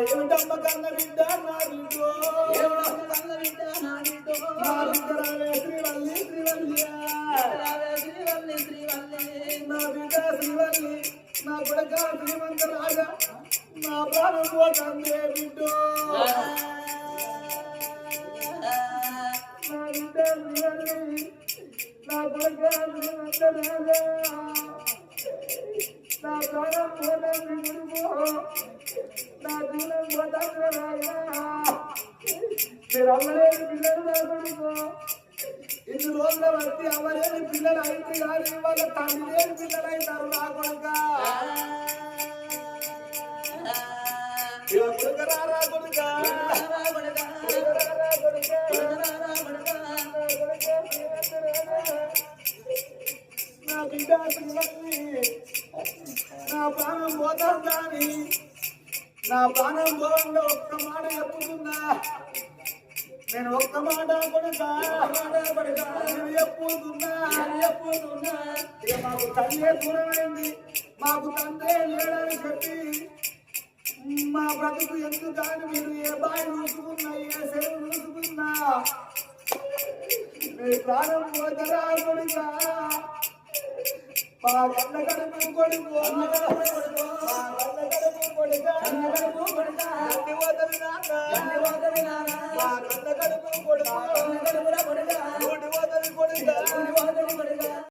ఏమిటమ్మ కన్న బిడ్డ నా బిడ్డో నా బిడ్డ శ్రీవల్లి నా బిడ్డ శ్రీవల్లి నా కొడుక శ్రీమంత రాజా నా ప్రాణం పోతందే బిడ్డో నా బిడ్డ శ్రీవల్లి నా కొడుక శ్రీమంత రాజా నా ప్రాణం పోతంది గురువు నా దూరం పోతంది రాజా మీరు అమ్మలేని పిల్లలు నా కొడుకు ఇన్ని రోజుల బట్టి అమ్మలేని పిల్లలు అయితే కానీ వాళ్ళ తండ్రి లేని పిల్లలు అవుతారు నా కొడుక రారా కొడుక నా బిడ్డ నా ప్రాణం పోతాని నా ప్రాణం పోవడంలో ఒక్క మాట చెప్పుతున్నా నేను ఒక్క మాట కొడుకా చెప్పుతున్నా ఇక మాకు తల్లి దూరమైంది మాకు తండ్రి లేడని చెప్పి మా బ్రతుకు ఎందుకు కానీ మీరు ఏ బాయి చూసుకున్నా ఏ సేవ చూసుకున్నా మీ ప్రాణం పోతరా కొడుకా మా కన్న కడుపు కొడుకు